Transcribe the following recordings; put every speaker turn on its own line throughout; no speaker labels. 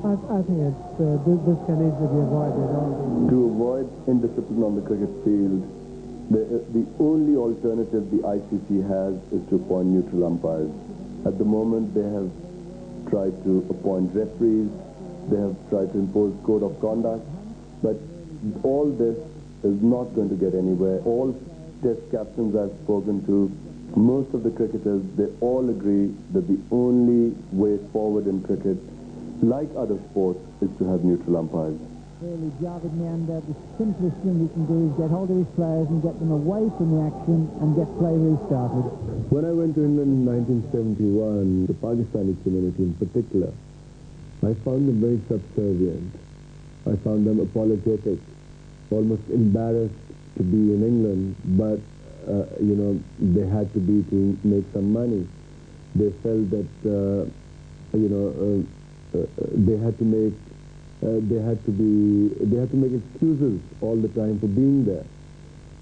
I think this can easily be avoided.
To avoid indiscipline on the cricket field, the only alternative the ICC has is to appoint neutral umpires. At the moment, they have tried to appoint referees, they have tried to impose code of conduct, but all this is not going to get anywhere. All test captains I've spoken to, most of the cricketers, they all agree that the only way forward in cricket, like other sports, is to have neutral umpires.
Really, Javed Miander, the simplest thing he can do is get hold of his players and get them away from the action and get play restarted.
When I went to England in 1971, the Pakistani community in particular, I found them very subservient. I found them apologetic, almost embarrassed to be in England, but you know, they had to be to make some money. They felt that you know, they had to make excuses all the time for being there.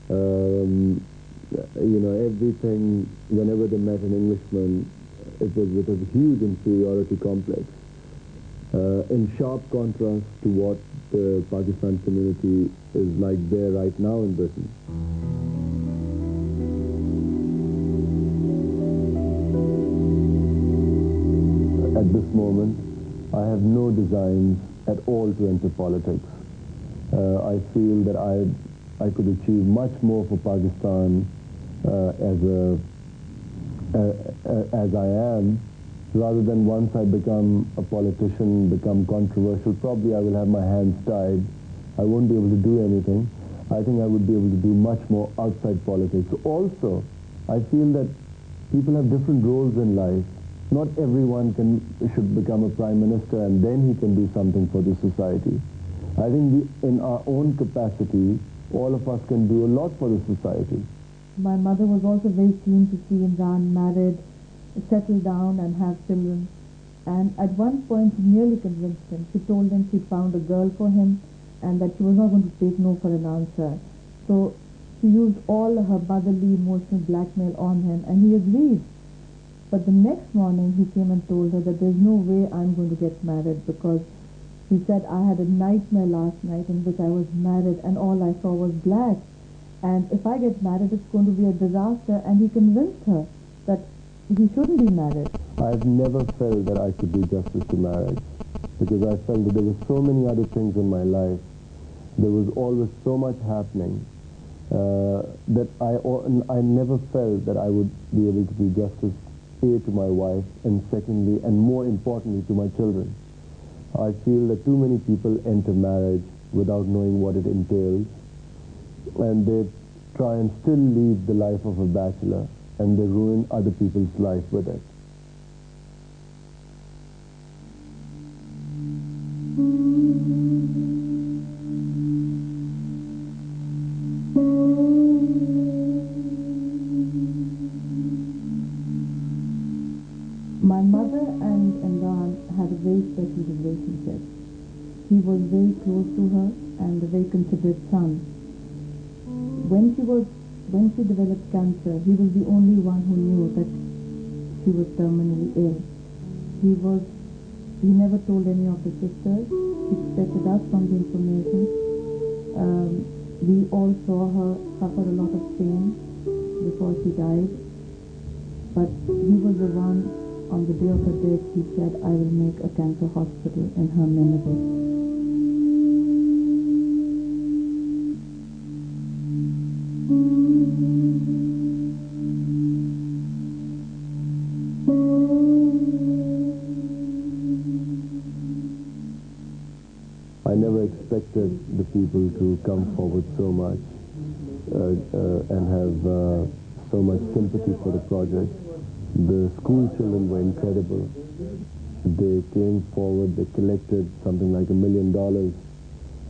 You know, everything, whenever they met an Englishman, it was with a huge inferiority complex. In sharp contrast to what the Pakistan community is like there right now in Britain. At this moment, I have no designs at all to enter politics. I feel that I could achieve much more for Pakistan as I am, rather than once I become a politician, become controversial. Probably I will have my hands tied. I won't be able to do anything. I think I would be able to do much more outside politics. Also, I feel that people have different roles in life. Not everyone should become a prime minister and then he can do something for the society. I think in our own capacity, all of us can do a lot for the society.
My mother was also very keen to see Imran married, settle down and have children. And at one point she nearly convinced him. She told him she found a girl for him and that she was not going to take no for an answer. So she used all her motherly emotional blackmail on him and he agreed. But the next morning he came and told her that there's no way I'm going to get married, because he said, I had a nightmare last night in which I was married and all I saw was black. And if I get married, it's going to be a disaster. And he convinced her that he shouldn't be married.
I've never felt that I could do justice to marriage, because I felt that there were so many other things in my life. There was always so much happening that I never felt that I would be able to do justice, A, to my wife, and secondly, and more importantly, to my children. I feel that too many people enter marriage without knowing what it entails, and they try and still lead the life of a bachelor, and they ruin other people's life with it.
My mother and Imran had a very special relationship. He was very close to her and a very considerate son. When she developed cancer, he was the only one who knew that she was terminally ill. He never told any of the sisters. He protected us from the information. We all saw her suffer a lot of pain before she died. But he was the one, on the day of her death, he said, I will make a cancer hospital in her memory.
I never expected the people to come forward so much and have so much sympathy for the project. The school children were incredible. They came forward, they collected something like $1 million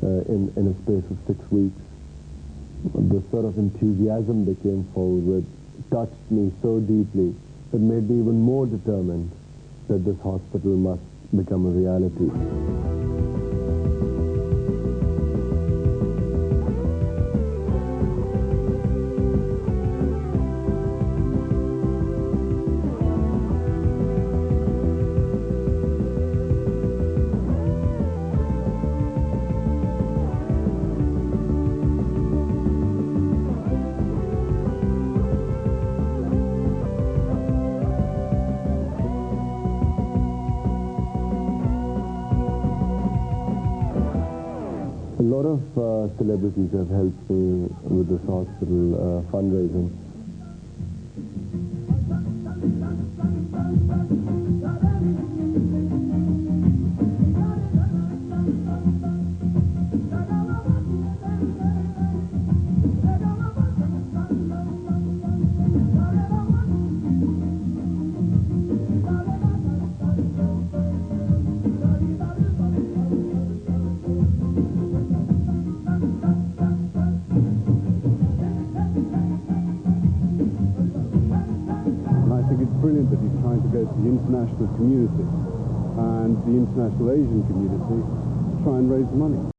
in a space of 6 weeks. The sort of enthusiasm they came forward with touched me so deeply. It made me even more determined that this hospital must become a reality. lot of celebrities have helped me with this hospital fundraising.
I think it's brilliant that he's trying to go to the international community and the international Asian community to try and raise money.